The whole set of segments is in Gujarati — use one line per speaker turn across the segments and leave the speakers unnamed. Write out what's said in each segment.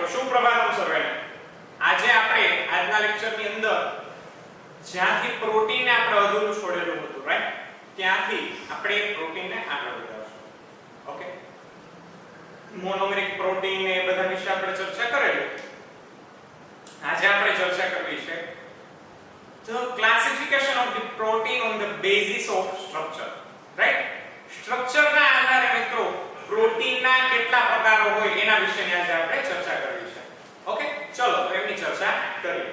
મિત્રો, સુપ્રભાતમ સર્વેને. આજે આપણે આજના લેક્ચરની અંદર જ્યાંથી પ્રોટીનને આપણે અધૂરું છોડેલું હતું, રાઈટ, ત્યાંથી આપણે પ્રોટીનને આગળ વધારશું. ઓકે, મોનોમેરિક પ્રોટીન ને બધા વિશે આપણે ચર્ચા કરેલી. આજે આપણે ચર્ચા કરવી છે the classification of the protein on the basis of structure, right? Structure ના આધારે મિત્રો પ્રોટીનના કેટલા પ્રકારો હોય એના વિશેની આજે આપણે ચર્ચા કરવી છે. ઓકે, ચલો તો એની ચર્ચા કરીએ.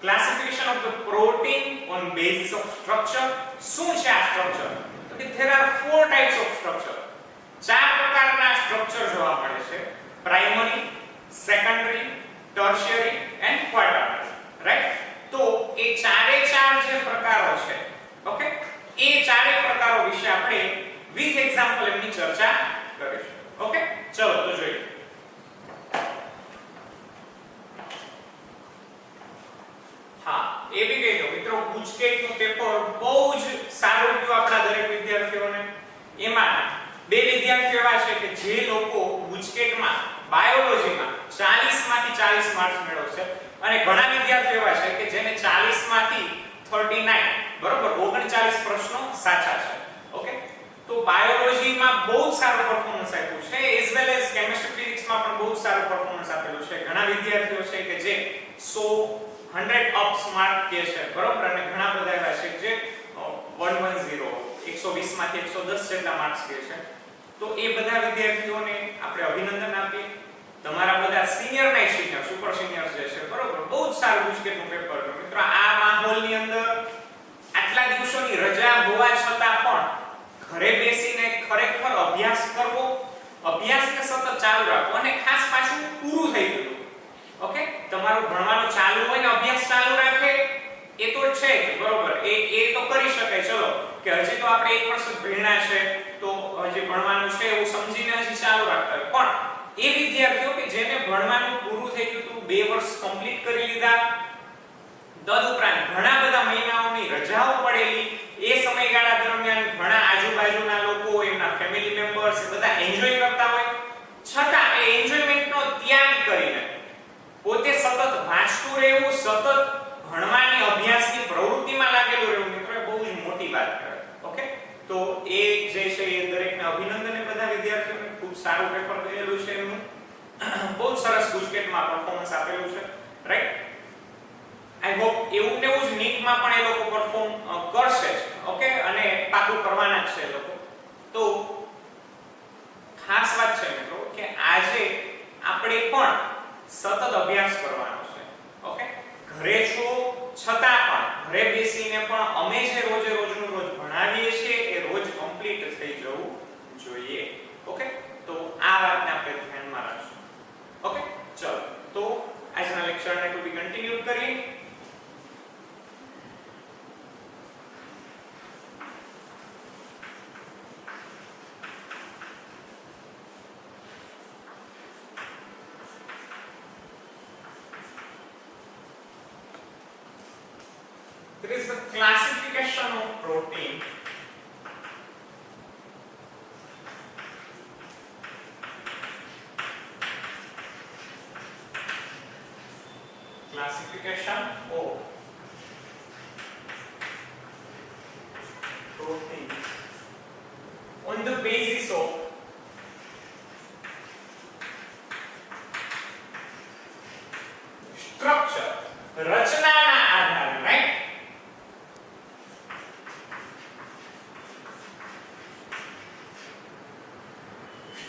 Classification of the protein on basis of structure. શું છે આ સ્ટ્રક્ચર? તો કે there are four types of structure. ચાર પ્રકારના સ્ટ્રક્ચર જોવા મળે છે: પ્રાઇમરી, સેકન્ડરી, ટર્શિયરી એન્ડ ક્વાટર્નરી, રાઈટ? તો એ ચારે ચાર જે પ્રકારો છે, ઓકે, એ ચારે પ્રકારો વિશે આપણે વિથ એક્ઝામ્પલ એની ચર્ચા કરીશું. ઓકે, ચલો તો જોઈએ. હા, એ બી કહી દો મિત્રો, ગુજકેટનું પેપર બહુ જ સારું ગયું આપણા દરેક વિદ્યાર્થીઓને. એમાં બે વિદ્યાર્થીઓ એવા છે કે જે લોકો ગુજકેટમાં બાયોલોજીમાં 40 માંથી 40 માર્ક્સ મેળવશે અને ઘણા વિદ્યાર્થીઓ એવા છે કે જેને 40 માંથી 39 બરોબર 39 પ્રશ્નો સાચા છે. ઓકે, તો બાયોલોજીમાં બહુ જ સારું પરફોર્મન્સ આપ્યું છે, એઝ વેલ એઝ કેમિસ્ટ્રી ફિઝિક્સમાં પણ બહુ જ સારું પરફોર્મન્સ આપેલું છે. ઘણા વિદ્યાર્થીઓ છે કે જે 100 અપ્સ માર્ક કે છે, બરોબર, અને ઘણા બધા એવા છે જે 110 120 માંથી 110 જેટલા માર્ક્સ કે છે. તો એ બધા વિદ્યાર્થીઓને આપણે અભિનંદન આપીએ. તમારા બધા સિનિયર ના સિનિયર સુપર સિનિયર્સ જે છે, બરોબર, બહુ જ સારું ગુજકેટનું પેપર છે મિત્રો. આ માહોલની અંદર આટલા દિવસોની રજા હોવા છતાં પણ ઘરે બેસીને ખરેખર અભ્યાસ કરવો, અભ્યાસને સતત ચાલુ રાખવો અને ખાસ પાછું પૂરું થઈ ગયું. ઓકે, તમારું ભણવાનું ચાલુ હોય ને અભ્યાસ ચાલુ રાખે એ તો છે જ, બરોબર, એ તો કરી શકાય. ચલો કે હજી તો આપણે 1 વર્ષ ભણ્યા છે તો હજી ભણવાનું છે એવું સમજીને હજી ચાલુ રાખતા હોય. પણ એ વિદ્યાર્થીઓ કે જેને ભણવાનું પૂરું થઈ ગયું હતું, 2 વર્ષ કમ્પ્લીટ કરી લીધા, તદુપરાંત ઘણા બધા મહિનાઓની રજાઓ પડેલી, એ સમયગાળા દરમિયાન ઘણા આજુબાજુના લોકો, એમના ફેમિલી મેમ્બર્સ એ બધા એન્જોય કરતા હોય, છતાં એ એન્જોયમેન્ટનો ત્યાગ કરીને પોતે સતત વાંચતું રહેવું, સતત ભણવાની અભ્યાસની પ્રવૃત્તિમાં લાગેલું રહેવું મિત્રો, એ બહુ જ મોટી વાત કહેવાય. ઓકે, તો એ જે છે એ દરેકને અભિનંદન. એ બધા વિદ્યાર્થીઓને ખૂબ સારું પેપર ગયેલું છે એમનું, બહુ સરસ ગુજકેટમાં પરફોર્મન્સ આપેલું છે, રાઈટ? આઈ હોપ એવું ને એવું જ નીટમાં પણ એ લોકો પરફોર્મ કરશે જ. ઓકે, અને પાકું કરવાના જ છે એ લોકો. તો ખાસ વાત છે મિત્રો કે આજે આપણે પણ સતત અભ્યાસ કરવાનો છે. ઓકે, ઘરે છો છતાં પણ ઘરે બેસીને પણ અમે જે રોજે રોજનું રોજ ભણાવીએ છીએ એ રોજ કમ્પ્લીટ થઈ જવું જોઈએ. ઓકે, તો આ વાતને આપણે ધ્યાનમાં રાખશું. ઓકે, ચલો તો આજના લેક્ચરને ટુ બી કન્ટિન્યુડ કરીએ. There is the classification of protein. Classification of protein on the basis of structure, રચનાના આધારે, રાઈટ?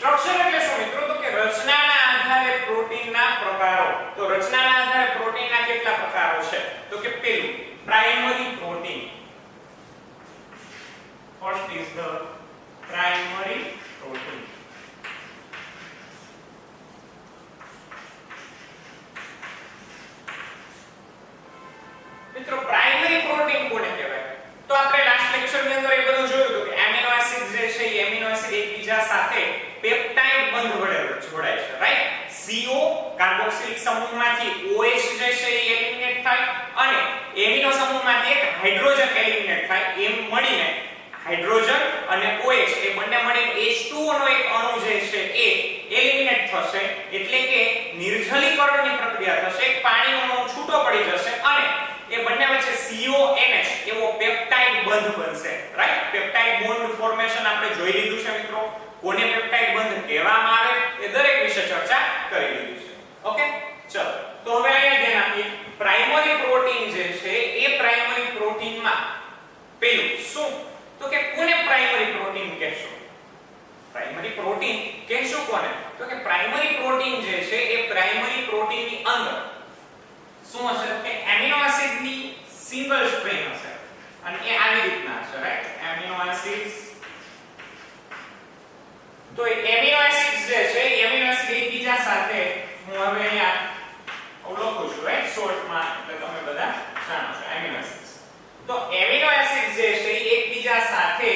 સ્ટ્રક્ચર એટલે શું મિત્રો? તો કે રચનાના આધારે પ્રોટીનના પ્રકારો. તો રચનાના આધારે પ્રોટીનના કેટલા પ્રકારો છે? તો કે પેલું primary protein. First is the primary protein. મિત્રો પ્રાઇમરી પ્રોટીન કોને કહેવાય? તો આપણે લાસ્ટ લેક્ચરની અંદર એ બધું જોયું હતું કે એમિનો એસિડ જે છે એ એમિનો એસિડ એકબીજા સાથે પેપ્ટાઇડ બંધ વડે જોડાય છે, રાઈટ? CO કાર્બોક્સિલિક સમૂહમાંથી OH જે છે એ એલિમિનેટ થાય અને એમિનો સમૂહમાંથી એક હાઇડ્રોજન એલિમિનેટ થાય. એમ મળીને હાઇડ્રોજન અને OH એ બંને મળીને H2O નો એક અણુ જે છે એ એલિમિનેટ થશે. એટલે કે નિર્જલીકરણની પ્રક્રિયા થશે, એક પાણીનો અણુ છૂટો પડી જશે અને એ બંને વચ્ચે CONH એવો પેપ્ટાઇડ બંધ બનશે, રાઈટ? પેપ્ટાઇડ બોન્ડ ફોર્મેશન આપણે જોઈ લીધું છે મિત્રો. કોને પેપ્ટાઇડ બંધ કહેવામાં આવે એ દરેક વિશે ચર્ચા કરી લીધી છે. ઓકે, ચલો તો હવે અહીંયા ધ્યાન આપીએ. પ્રાઇમરી પ્રોટીન જે છે એ પ્રાઇમરી પ્રોટીનમાં પેલું શું તો કે કોને પ્રાઇમરી પ્રોટીન કહેશું? પ્રાઇમરી પ્રોટીન કહેશું કોને તો કે પ્રાઇમરી પ્રોટીન જે છે એ પ્રાઇમરી પ્રોટીનની અંદર શું હશે કે એમિનો એસિડની સિંગલ સ્ટ્રેન હશે અને એ આવી રીતના હશે, રાઈટ? Amino acids. તો એ એમિનો એસિડ્સ જે છે એમિનો એસિડ એકબીજા સાથે હું હવે અહીંયા લખું છું, રાઈટ? શોર્ટમાં એટલે તમે બધા જાણો છો એમિનો એસિડ્સ. તો એમિનો એસિડ્સ જે છે એકબીજા સાથે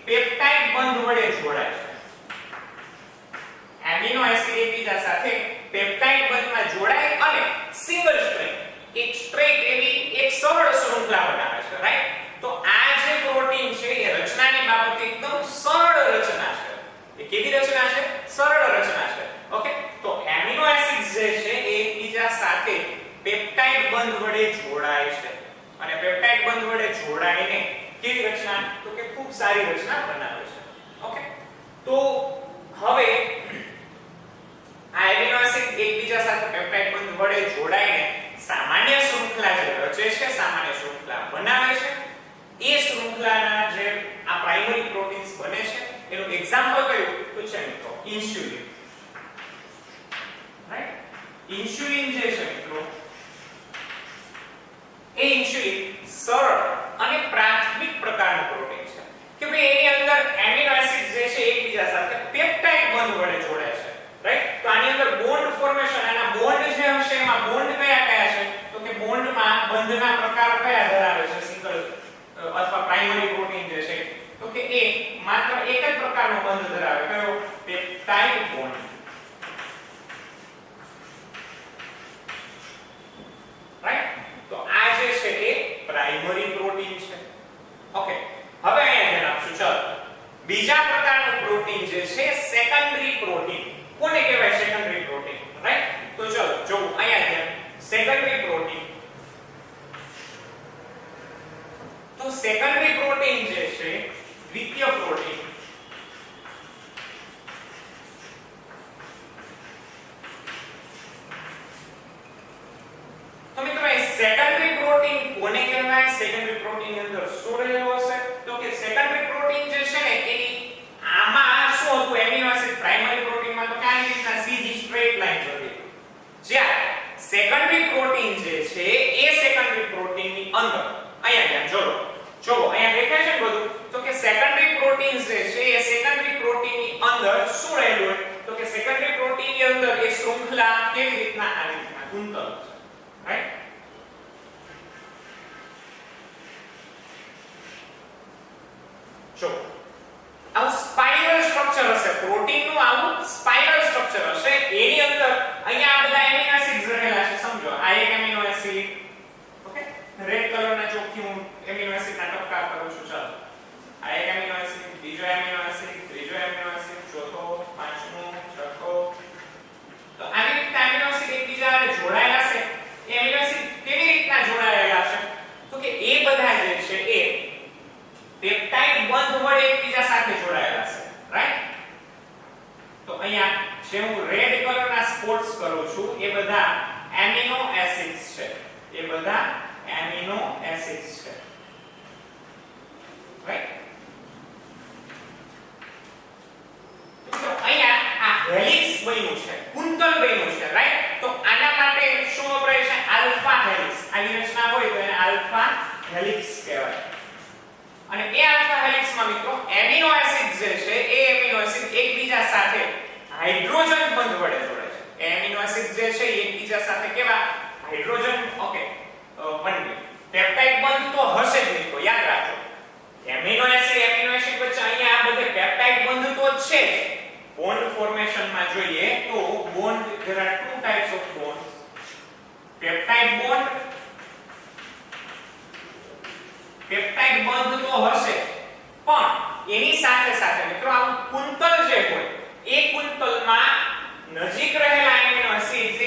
પેપ્ટાઇડ બંધ વડે જોડાય છે. એમિનો એસિડ એકબીજા સાથે પેપ્ટાઇડ બંધમાં જોડાય અને સિંગલ સ્ટ્રેન એક સ્ટ્રેટ એવી એક સરળ શૃંખલા બનાવે છે, રાઈટ? તો આ જે પ્રોટીન છે એ રચનાની બાબતે એકદમ સરળ રચના છે. એ કેવી રચના છે? સરળ રચના છે. ઓકે, તો એમિનો એસિડ્સ જે છે એ એકબીજા સાથે પેપ્ટાઇડ બંધ વડે જોડાય છે અને પેપ્ટાઇડ બંધ વડે જોડાઈને કેવી રચના તો કે ખૂબ સારી રચના બનાવે છે. ઓકે, તો હવે આ એમિનો એસિડ એકબીજા સાથે પેપ્ટાઇડ બંધ વડે જોડાઈને સામાન્ય શૃંખલા જે રચે છે, સામાન્ય શૃંખલા બનાવે છે. એ શૃંખલાના જે આ પ્રાઇમરી પ્રોટીન્સ બને છે એનું એક્ઝામ્પલ કયું તો છે મિત્રો ઇન્સ્યુલિન, રાઈટ? ઇન્સ્યુલિન જે છે મિત્રો એ ઇન્સ્યુલિન સરળ અને પ્રાથમિક પ્રકારનું પ્રોટીન છે કે ભાઈ એની અંદર એમિનો એસિડ જે છે એકબીજા સાથે પેપ્ટાઇડ બંધ વડે જોડાય છે, રાઈટ? તો આની અંદર બોન્ડ ફોર્મેશન આના બોન્ડ જે હશે એમાં બોન્ડ કયા કયા છે તો કે બોન્ડમાં બંધના પ્રકાર કયા ધરાવે છે? સિંગલ અથવા પ્રાઇમરી પ્રોટીન જે છે તો કે એ માત્ર એક જ પ્રકારનો બંધ ધરાવે, કયો? Peptide bond. રાઈટ? તો આ જે છે એ પ્રાઇમરી પ્રોટીન છે. ઓકે, હવે અહીંયા ધ્યાન આપશું. ચલો, બીજા પ્રકારનું પ્રોટીન જે છે સેકન્ડરી પ્રોટીન. કોને કહેવાય સેકન્ડરી પ્રોટીન? રાઈટ? તો ચલો જો અહીંયા ધ્યાન. સેકન્ડરી પ્રોટીન, તો સેકન્ડરી પ્રોટીન જે છે દ્વિતીય પ્રોટીન. તો મિત્રો એ સેકન્ડરી પ્રોટીન કોને કહેવાય? સેકન્ડરી પ્રોટીન ની અંદર શું રહેલું હશે તો કે સેકન્ડરી પ્રોટીન જે છે ને એની આમાં શું હતું? એમિનો એસિડ પ્રાઇમરી પ્રોટીનમાં તો કાઈ રીતના સીધી સ્ટ્રેટ લાઈન જતી. જ્યારે સેકન્ડરી પ્રોટીન જે છે એ સેકન્ડરી પ્રોટીન ની અંદર અહીંયા ધ્યાન જોડો. જો અહીંયા દેખાય છે બધું તો કે સેકન્ડરી પ્રોટીન્સ જે છે એ સેકન્ડરી પ્રોટીન ની અંદર શું રહેલું હોય તો કે સેકન્ડરી પ્રોટીન ની અંદર એ શૃંખલા કેવી રીતના આવી રીતના કુંતલ છે, રાઈટ? જો આવું સ્પાઇરલ સ્ટ્રક્ચર હશે પ્રોટીન નું, આવું સ્પાઇરલ સ્ટ્રક્ચર હશે. એની અંદર અહીંયા આ બધા એમિનો એસિડ્સ રહેલા છે. સમજો આ એક એમિનો એસિડ, ઓકે, રેડ કલરના ચોકથી હું એમિનો એસિડના ટપકા કરું છું. ચાલો, આ એક એમિનો એસિડ, બીજો એમિનો એસિડ, ત્રીજો એમિનો એસિડ, ચોથો, પાંચમો, છઠ્ઠો. તો આવી રીતે એમિનો એસિડ એકબીજા સાથે જોડાયેલા છે. એ એમિનો એસિડ કેવી રીતના જોડાયેલા છે તો કે એ બધા જે છે એ પેપ્ટાઇડ બંધ વડે એકબીજા સાથે જોડાયેલા છે, રાઈટ? તો અહીંયા જે હું રેડ કલરના સ્પોટ્સ કરું છું એ બધા એમિનો એસિડ્સ છે. એ બધા એમિનો એસિડ્સ છે, રાઈટ? તો અહીંયા આ હેલિક્સ બન્યું છે, કુંતલ બન્યું છે, રાઈટ? તો આના માટે શું વપરાય છે? Alpha helix. આવી રચના હોય તો એને આલ્ફા હેલિક્સ કહેવાય. અને એ આલ્ફા હેલિક્સમાં મિત્રો એમિનો એસિડ જે છે એ એમિનો એસિડ એકબીજા સાથે હાઇડ્રોજન બંધ વડે જોડાય છે. એમિનો એસિડ જે છે એ એકબીજા સાથે કેવા? હાઇડ્રોજન, ઓકે, પેપ્ટાઇડ બંધ તો હશે જ મિત્રો, યાદ રાખો. એમિનો એસિડ વચ્ચે અહીંયા આ બધે પેપ્ટાઇડ બંધ તો છે જ. બોન્ડ ફોર્મેશનમાં જોઈએ તો bond, there are two types of bonds, peptide bond, peptide બંધ તો હશે પણ એની સાથે સાથે મિત્રો આવું કુંતલ જે હોય એ કુંતલમાં નજીક રહેલા એમિનો એસિડ્સ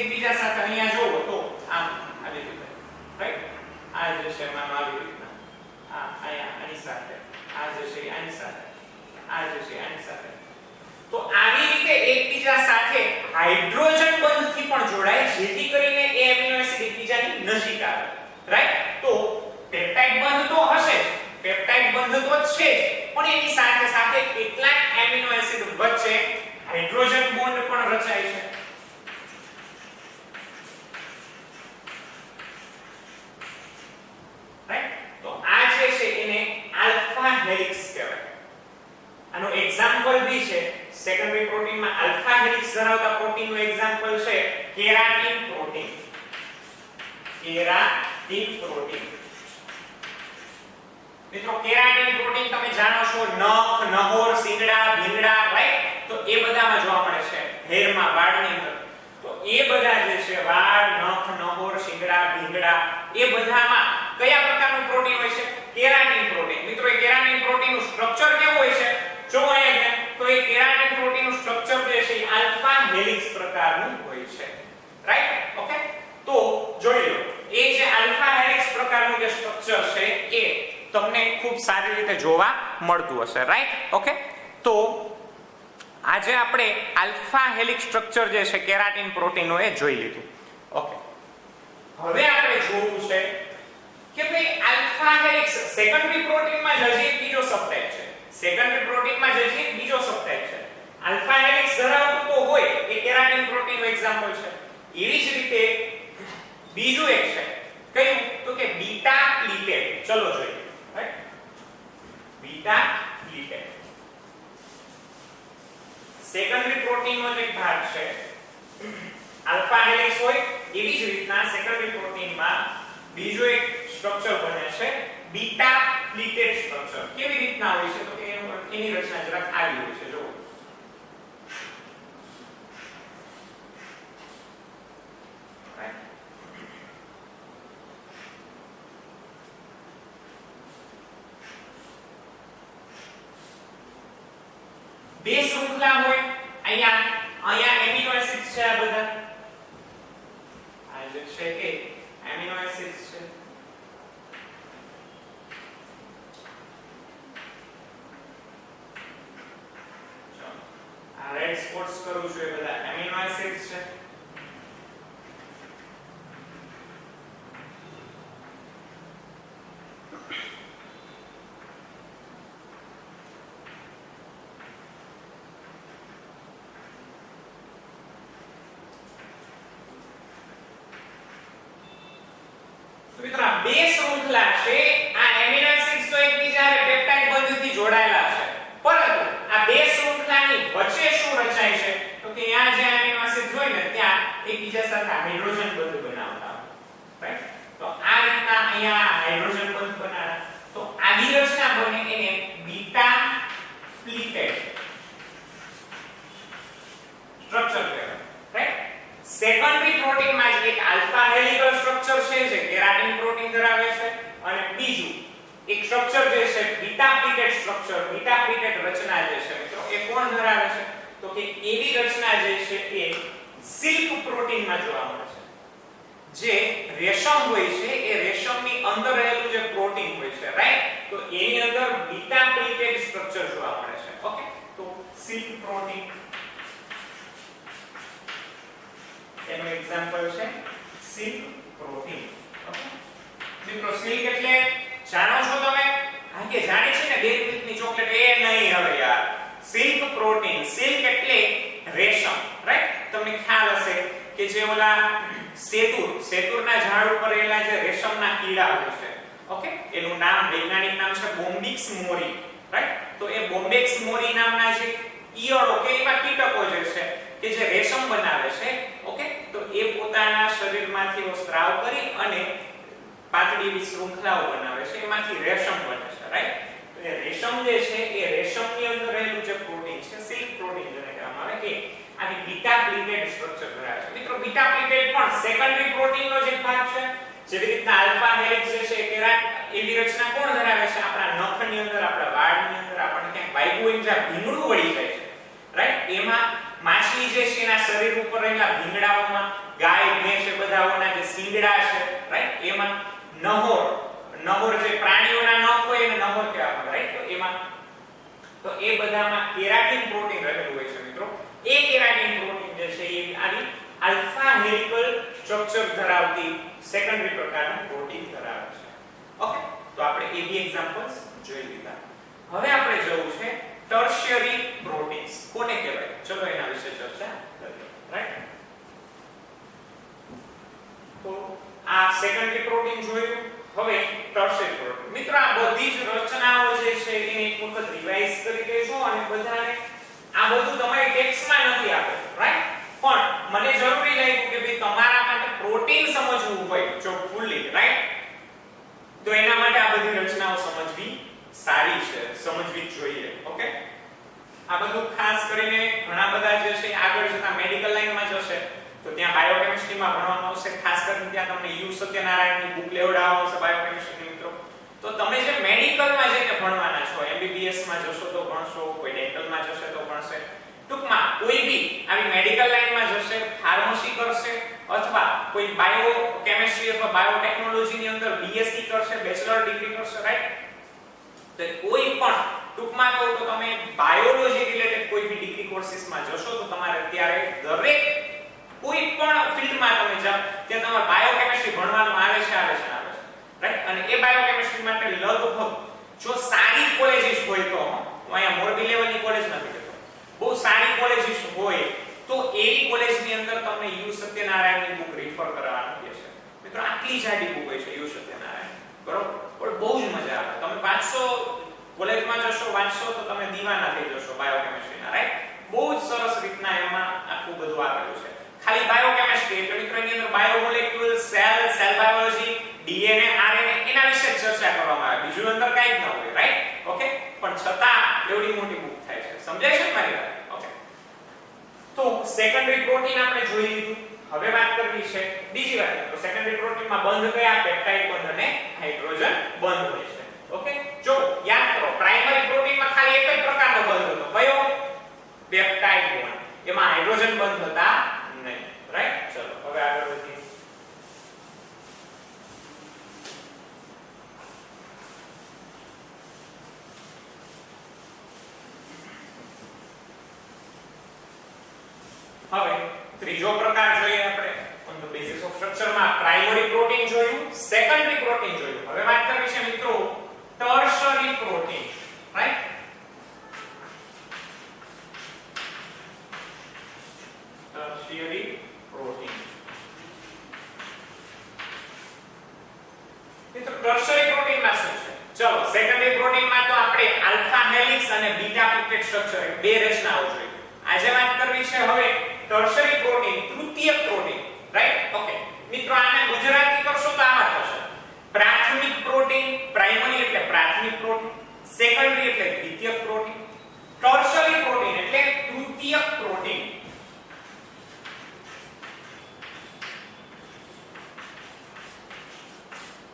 એકબીજા સાથે હાઇડ્રોજન બંધથી પણ જોડાય જેથી કરીને એ એમિનો એસિડ એકબીજાની નજીક આવે રાઈટ તો પેપ્ટાઇડ બંધ તો હશે જ પેપ્ટાઇડ બંધ તો છે જ પણ એની સાથે સાથે કેટલાક એમિનો એસિડ વચ્ચે હાઇડ્રોજન બોન્ડ પણ રચાય છે રાઈટ તો આ જે છે એને આલ્ફા હેલિક્સ કહેવાય આનો એક્ઝામ્પલ બી છે સેકન્ડરી પ્રોટીનમાં આલ્ફા હેલિક્સ ધરાવતા પ્રોટીનનું એક્ઝામ્પલ છે કેરાટીન પ્રોટીન મિત્રો કેરાટીન પ્રોટીન તમે જાણો છો નખ નહોર શિંગડા ભીંગડા રાઈટ તો એ બધામાં જોવા મળે છે હેરમાં વાળની અંદર તો એ બધા જે છે વાળ નખ નહોર શિંગડા ભીંગડા એ બધામાં કયા પ્રકારનું પ્રોટીન હોય છે કેરાટીન પ્રોટીન મિત્રો એ કેરાટીન પ્રોટીનનું સ્ટ્રક્ચર કેવું હોય છે જો અહીંયા તો એ કેરાટીન પ્રોટીનનું સ્ટ્રક્ચર જે છે આલ્ફા હેલિક્સ પ્રકારનું હોય છે રાઈટ ઓકે તો જોઈ લો એ જે આલ્ફા હેલિક્સ પ્રકારનું જે સ્ટ્રક્ચર છે એ તમને ખૂબ સારી રીતે જોવા મળતું હશે રાઈટ ઓકે તો આજે આપણે આલ્ફા હેલિક્સ સ્ટ્રક્ચર જે છે કેરાટીન પ્રોટીનનું એ જોઈ લીધું ઓકે હવે આપણે જોવું છે કે ભાઈ આલ્ફા હેલિક્સ સેકન્ડરી પ્રોટીનમાં જ હજી એક બીજો સબટાઇપ છે સેકન્ડરી પ્રોટીનમાં જ હજી એક બીજો સબટાઇપ છે આલ્ફા હેલિક્સ ધરાવતું તો હોય એ કેરાટીન પ્રોટીનનું એક્ઝામ્પલ છે એવી જ રીતે બીજું એક છે કયું તો કે બીટા પ્લીટેડ ચલો જોઈએ રાઈટ બીટા પ્લીટેડ સેકન્ડરી પ્રોટીનનો જે ભાગ છે આલ્ફા હેલિક્સ હોય એવી જ રીતના સેકન્ડરી પ્રોટીનમાં બીજો એક સ્ટ્રક્ચર બને છે બીટા પ્લીટેડ સ્ટ્રક્ચર કેવી રીતના હોય છે તો કે એની રચના જરાક આવી હોય છે જો બે શૃંખલા હોય અહીંયા એમિનો એસિડ્સ છે આ બધા આ જે છે કે એમિનો એસિડ્સ છે આ રેડ સ્પોટ્સ કરું છું એ બધા એમિનો એસિડ્સ છે મિત્રો આ બે શૃંખલા છે આ એમિનો એસિડ્સ તો એકબીજા હારે પેપ્ટાઇડ બંધથી જોડાયેલા છે પરંતુ આ બે શૃંખલાની વચ્ચે શું રચાય છે તો કે અહીંયા જે એમિનો એસિડ હોય ને ત્યાં એકબીજા સાથે હાઇડ્રોજન બંધ બનાવતા રાઈટ તો આ રીતના અહીંયા હાઇડ્રોજન બંધ બનાવે તો આની રચના બને એને બીટા પ્લીટેડ સ્ટ્રક્ચર કહેવાય રાઈટ સેકન્ડરી પ્રોટીનમાં જ એક આલ્ફા હેલિકલ સ્ટ્રક્ચર છે જે કેરાટીન પ્રોટીન ધરાવે છે અને બીજું એક સ્ટ્રક્ચર જે છે બીટા પ્લીટેડ સ્ટ્રક્ચર બીટા પ્લીટેડ રચના જે છે મિત્રો એ કોણ ધરાવે છે તો કે એવી રચના જે છે એ સિલ્ક પ્રોટીનમાં જોવા મળે છે જે રેશમ હોય છે એ રેશમની અંદર રહેલું જે પ્રોટીન હોય છે રાઈટ તો એની અંદર બીટા પ્લીટેડ સ્ટ્રક્ચર જોવા મળે છે ઓકે તો સિલ્ક પ્રોટીન એનું એક્ઝામ્પલ છે સિલ્ક પ્રોટીન ઓકે મિત્રો સિલ્ક એટલે જાણો છો તમે આ કે જાણે છે ને ડેરી મિલ્કની ચોકલેટ એ નહીં હવે યાર સિલ્ક પ્રોટીન સિલ્ક એટલે રેશમ રાઈટ તમને ખ્યાલ હશે કે જે ઓલા સેતુરના ઝાડ ઉપર રહેલા જે રેશમના કીડા હોય છે ઓકે એનું નામ વૈજ્ઞાનિક નામ છે બોમ્બિક્સ મોરી રાઈટ તો એ બોમ્બિક્સ મોરી નામના જે ઈયળો કે એવા કીટકો જે છે કે જે રેશમ બનાવે છે ઓકે તો એ પોતાના શરીરમાંથી સ્ત્રાવ કરી અને પાતળી એવી શૃંખલાઓ બનાવે છે એમાંથી રેશમ બને છે રાઈટ તો એ રેશમ જે છે એ રેશમની અંદર રહેલું જે પ્રોટીન છે સિલ્ક પ્રોટીન જેને કહેવામાં આવે કે આની બીટા પ્લીટેડ સ્ટ્રક્ચર ધરાવે છે મિત્રો બીટા પ્લીટેડ પણ સેકન્ડરી પ્રોટીનનો જ એક ભાગ છે જેવી રીતના આલ્ફા હેલિક્સ જે છે એવી રચના કોણ ધરાવે છે આપણા નખની અંદર આપણા વાળની અંદર આપણને ક્યાંક વાગ્યું હોય જ્યાં ભીંગડું વળી જાય છે રાઈટ એમાં માછલી જે છે એના શરીર ઉપર રહેલા ભીંગડાઓમાં ગાય ભેંસ એ બધાઓના જે શિંગડા છે રાઈટ એમાં નહોર જે પ્રાણીઓના નખ હોય એને નહોર કહેવામાં આવે રાઈટ તો એમાં તો એ બધામાં કેરાટીન પ્રોટીન રહેલું હોય છે મિત્રો એ કેરાટીન આલ્ફા હેલિકલ સ્ટ્રક્ચર ધરાવતી સેકન્ડરી પ્રકારનું પ્રોટીન ધરાવે છે. ઓકે, તો આપણે એ બી એક્ઝામ્પલ્સ જોઈ લીધા. હવે આપણે જોવું છે ટર્શિયરી પ્રોટીન્સ કોને કહેવાય. ચલો એના વિશે ચર્ચા કરીએ. રાઈટ, તો આ સેકન્ડરી પ્રોટીન જોયું. હવે ટર્શિયરી પ્રોટીન. મિત્રો આ બધી જ રચનાઓ જે છે એને એક વખત રિવાઇઝ કરી દેજો અને બધાને આ બધું તમારી ટેક્સ્ટમાં નથી આપેલું. રાઈટ, પણ મને જરૂરી લાગ્યું કે ભાઈ તમારા માટે પ્રોટીન સમજવું હોય જો ફૂલી, રાઈટ, તો એના માટે આ બધી રચનાઓ સમજવી સારી છે, સમજવી જોઈએ. ઓકે, આ બધું ખાસ કરીને ઘણા બધા જે છે આગળ જતા મેડિકલ લાઈનમાં જશે તો ત્યાં બાયોકેમિસ્ટ્રીમાં ભણવાનું આવશે. ખાસ કરીને ત્યાં તમને યુ સત્યનારાયણની બુક લેવડાવવામાં આવશે બાયોકેમિસ્ટ્રીની. મિત્રો તો તમે જે મેડિકલમાં જઈને ભણવાના છો, એમબીબીએસ માં જશો તો ભણશો, કોઈ ડેન્ટલમાં જશે તો ભણશે, ટૂંકમાં કોઈ બી આવી મેડિકલ લાઈનમાં જશે, ફાર્મસી કરશે અથવા કોઈ બાયોકેમિસ્ટ્રી અથવા બાયોટેકનોલોજીની અંદર બીએસસી કરશે, બેચલર ડિગ્રી કરશે, રાઈટ, તો કોઈ પણ ટૂંકમાં કહું તો તમે બાયોલોજી રિલેટેડ કોઈ બી ડિગ્રી કોર્સિસમાં જશો તો તમારે ત્યારે દરેક કોઈ પણ ફિલ્ડમાં તમે જાઓ ત્યાં તમારે બાયોકેમિસ્ટ્રી ભણવાનું આવે છે, રાઈટ. અને એ બાયોકેમિસ્ટ્રી માટે લગભગ જો સારી કોલેજીસ હોય તો, હું અહીંયા મોરબી લેવલની કોલેજ નથી કહેતો, બહુ સારી કોલેજીસ હોય તો એવી કોલેજની અંદર તમને યુ સત્યનારાયણની બુક રેફર કરવાનું કહે છે. મિત્રો આટલી જાડી બુક હોય છે યુ સત્યનારાયણ, બરોબર, પણ બહુ જ મજા આવે. તમે વાંચશો, કોલેજમાં જશો, વાંચશો તો તમે દીવાના થઈ જશો બાયોકેમિસ્ટ્રીના, રાઈટ. બહુ જ સરસ રીતના એમાં આખું બધું આપેલું છે. ખાલી બાયોકેમિસ્ટ્રી એટલે મિત્રો એની અંદર biomolecule, cell, cell biology, DNA, RNA એના વિશે ચર્ચા કરવામાં આવે, બીજું અંદર કાંઈ જ ન હોય, રાઈટ. ઓકે, પણ છતાં એવડી મોટી બુક થાય છે. સમજાય છે મારી વાત? ઓકે, તો સેકન્ડરી પ્રોટીન આપણે જોઈ લીધું. હવે વાત કરવી છે બીજી વાત. તો સેકન્ડરી પ્રોટીનમાં બંધ કયા? પેપ્ટાઇડ બંધ અને હાઇડ્રોજન બંધ હોય છે. ઓકે, જો યાદ કરો પ્રાઇમરી પ્રોટીનમાં ખાલી એક જ પ્રકારનો બંધ હતો. કયો? Peptide bond. એમાં હાઇડ્રોજન બંધ હતા નહીં, રાઈટ. ચલો હવે આગળ વધીએ. હવે ત્રીજો પ્રકાર જોઈએ આપણે on the basis of structure માં. પ્રાઇમરી પ્રોટીન જોયું, સેકન્ડરી પ્રોટીન જોયું. હવે વાત કરવી છે મિત્રો tertiary protein, right. Tertiary protein. મિત્રો ટર્શરી પ્રોટીનમાં શું છે? ચલો સેકન્ડરી પ્રોટીનમાં તો આપણે આલ્ફા હેલિક્સ અને બીટા પિપેટ સ્ટ્રક્ચર બે રચનાઓ જોઈ. આજે વાત કરવી છે હવે ટર્શરી પ્રોટીન, તૃતીયક પ્રોટીન, રાઈટ. ઓકે મિત્રો આને ગુજરાતી કરશો તો આમાં થશે પ્રાથમિક પ્રોટીન. પ્રાઇમરી એટલે પ્રાથમિક પ્રોટીન, સેકન્ડરી એટલે દ્વિતીયક પ્રોટીન, ટર્શરી પ્રોટીન એટલે તૃતીયક પ્રોટીન.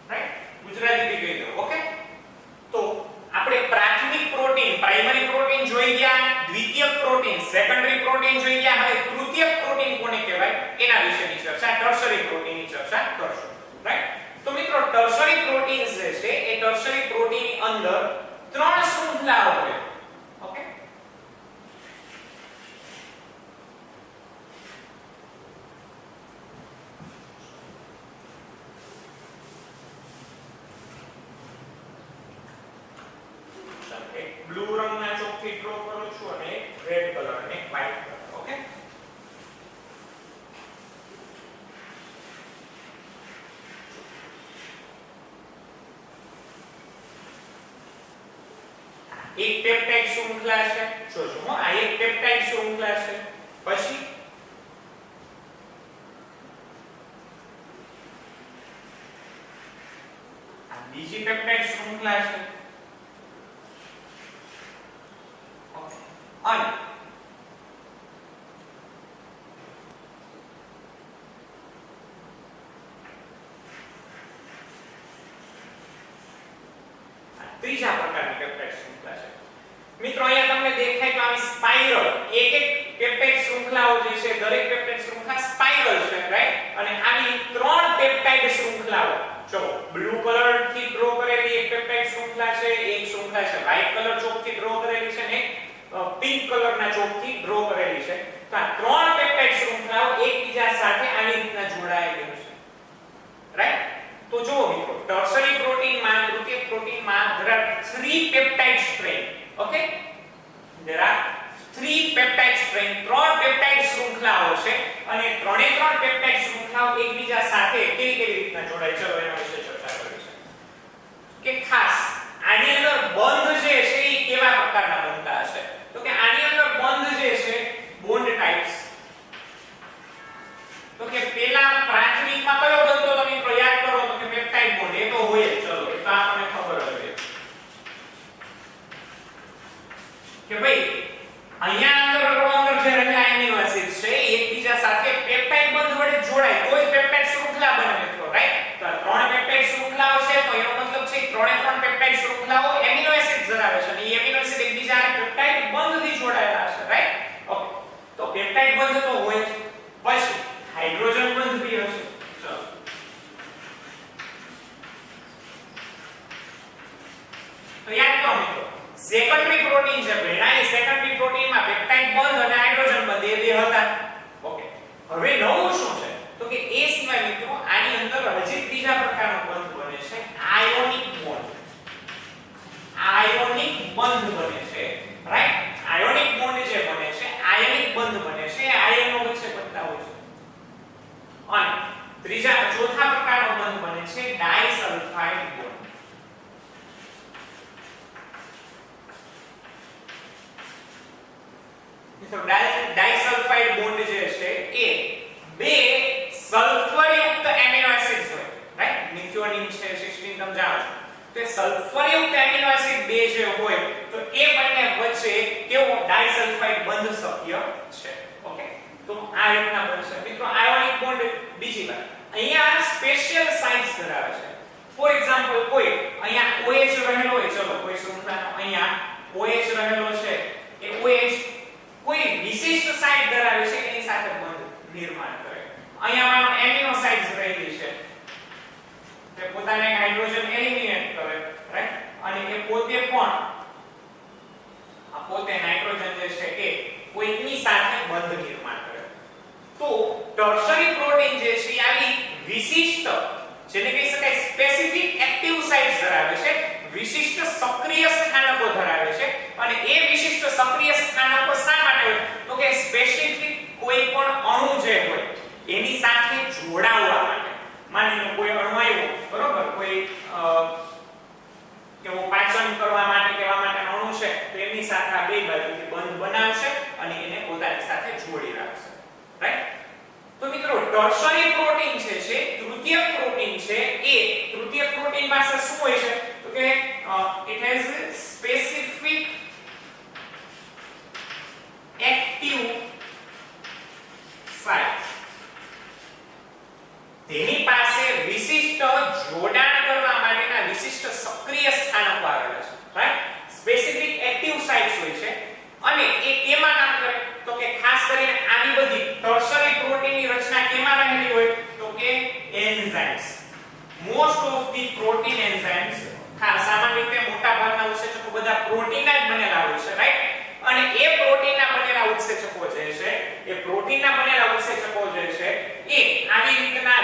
રાઈટ, ગુજરાતી કહી દો. ઓકે, તો આપણે પ્રાથમિક પ્રોટીન, પ્રાઇમરી પ્રોટીન જોઈ ગયા, દ્વિતીયક પ્રોટીન, સેકન્ડરી પ્રોટીન જોઈ ગયા. હવે તૃતીયક પ્રોટીન કોને કહેવાય એના વિશેની ચર્ચા, ટર્શરી પ્રોટીનની ચર્ચા કરશું, રાઈટ. તો મિત્રો ટર્શરી પ્રોટીન્સ જે છે એ ટર્શરી પ્રોટીનની અંદર ત્રણ શૃંખલાઓ હોય. ઓકે, બ્લુ રંગના ચોકથી ડ્રો કરું છું અને રેડ કલર અને વ્હાઇટ કલર. ઓકે, એક પેપ્ટાઇડ શૃંખલા છે. જોજો હો, આ એક પેપ્ટાઇડ શૃંખલા છે. પછી આ બીજી પેપ્ટાઇડ શૃંખલા છે. અને ત્રીજા પ્રકારની પેપ્ટાઇડ શૃંખલા છે. મિત્રો અહીંયા તમને દેખાય તો આવી સ્પાઇરલ એક એક પેપ્ટાઇડ શૃંખલાઓ જે છે દરેક પેપ્ટાઇડ શૃંખલા સ્પાઇરલ છે, રાઈટ. અને આવી ત્રણ પેપ્ટાઇડ શૃંખલાઓ જો બ્લુ કલર થી ડ્રો કરેલી એક પેપ્ટાઇડ શૃંખલા છે, એક શૃંખલા છે વ્હાઇટ કલર ચોકથી ડ્રો કરેલી છે અને પિંક કલરના ચોકથી ડ્રો કરેલી છે. તો આ ત્રણ પેપ્ટાઇડ શૃંખલાઓ એકબીજા there are 3 peptide strain, 3 peptide શૃંખલાઓ છે અને ત્રણે ત્રણ peptide શૃંખલાઓ એકબીજા સાથે કેવી રીતના જોડાય, ચલો એના વિશે ચર્ચા કરીશું. કે ખાસ આની અંદર બંધ જે છે એ કેવા પ્રકારના બનતા હશે, તો કે આની અંદર બંધ જે છે બોન્ડ ટાઇપ્સ, તો કે પેલા પ્રાથમિકમાં કયો બનતો તમે મિત્રો યાદ કરો તો કે પેપ્ટાઇડ બોન્ડ, એ તો હોય જ, ચલો એ તો આપણને ખબર જ છે કે ભાઈ અહીંયા અંદર જે રહેલા એમિનો એસિડ છે એકબીજા સાથે પેપ્ટાઇડ બંધ વડે જોડાય તો જ પેપ્ટાઇડ શૃંખલા બને મિત્રો, રાઈટ? તો ત્રણ પેપ્ટાઇડ શૃંખલાઓ છે તો એનો મતલબ છે ત્રણે ત્રણ પેપ્ટાઇડ શૃંખલાઓ એમિનો એસિડ ધરાવે છે અને એ એમિનો એસિડ એકબીજા સાથે પેપ્ટાઇડ બંધથી જોડાયેલા છે, રાઈટ? ઓકે, તો પેપ્ટાઇડ બંધ તો હોય જ, પછી હાઇડ્રોજન બંધ भी હશે. ચલો તો યાદ કરો મિત્રો, સેકન્ડરી પ્રોટીન છે ભેણા, એ સેકન્ડરી પ્રોટીનમાં પેપ્ટાઇડ બંધ અને હાઇડ્રોજન બંધ એ બે હતા. ઓકે, હવે નવું શું છે તો કે એ સિવાય મિત્રો આની અંદર હજી ત્રીજા પ્રકારનો બંધ બને છે, આયોનિક બોન્ડ. આયોનિક બંધ બને છે, રાઈટ? આયોનિક બોન્ડ જે બને છે, આયનિક બંધ બને છે, આયનો વચ્ચે બનતા હોય છે. અને ચોથા પ્રકારનો બંધ બને છે ડાઇસલ્ફાઇડ બોન્ડ. તો ડાઇસલ્ફાઇડ બોન્ડ જે છે એ બે સલ્ફરયુક્ત એમિનો એસિડ્સ હોય, રાઈટ? મિથિયોનિન છે, સિસ્ટીન તમે જાણો છો. તો સલ્ફરયુક્ત એમિનો એસિડ બે જે હોય તો એ બંને વચ્ચે કેવો ડાઇસલ્ફાઇડ બંધ શક્ય છે. ઓકે, તો આ રીતના બનશે મિત્રો આયોનિક બોન્ડ. બીજી વાત, અહીંયા સ્પેશિયલ સાઇટ્સ ધરાવે છે. ફોર એક્ઝામ્પલ, કોઈ અહીંયા OH રહેલો હોય, ચલો કોઈ શૃંખલાનો અહીંયા OH રહેલો છે, એ OH કોઈ વિશિષ્ટ સાઇટ ધરાવે છે એની સાથે બંધ નિર્માણ કરે. અહીંયા માનો એમિનો સાઇટ્સ રહેલી છે, તે પોતાને એક હાઇડ્રોજન એલિમિનેટ કરે, રાઈટ? અને એ પોતે પણ આ પોતે નાઇટ્રોજન જે છે એ કોઈની સાથે બંધ નિર્માણ કરે. તો ટર્શરી પ્રોટીન જે છે આવી વિશિષ્ટ, જેને કહી શકાય સ્પેસિફિક એક્ટિવ સાઇટ્સ ધરાવે છે, વિશિષ્ટ સક્રિય સ્થાનકો ધરાવે છે. અને એ વિશિષ્ટ સક્રિય સ્થાનકો શા માટે હોય તો કે સ્પેસિફિક કોઈ પણ અણુ જે હોય એની સાથે જોડાવા માટે. માની લો કોઈ અણુ આવ્યો, બરોબર, કોઈ કેવો પાચન કરવા માટે કેવા માટે અણુ છે તો એની સાથે આ બે બાજુથી બંધ બનાવશે અને એને પોતાની સાથે જોડી રાખશે, રાઈટ? તો મિત્રો ટર્શરી પ્રોટીન છે તૃતીયક પ્રોટીન છે, એ તૃતીયક પ્રોટીન પાસે શું હોય છે તો કે it has specific active sites. તેની પાસે વિશિષ્ટ જોડાણ કરવા માટેના વિશિષ્ટ સક્રિય સ્થાનકો આવેલા છે, રાઈટ? સ્પેસિફિક એક્ટિવ સાઇટ્સ હોય છે અને એ કેમાં કામ કરે તો કે ખાસ કરીને આની બધી ટર્શરી પ્રોટીનની રચના કેમાં રહેલી હોય તો કે enzymes. Most of the protein enzymes, સામાન્ય રીતે મોટા ભાગના ઉત્સેચકો બધા પ્રોટીનના જ બનેલા હોય છે, રાઈટ? અને એ પ્રોટીનના બનેલા ઉત્સેચકો જે છે, એ પ્રોટીનના બનેલા ઉત્સેચકો જે છે એ આવી રીતના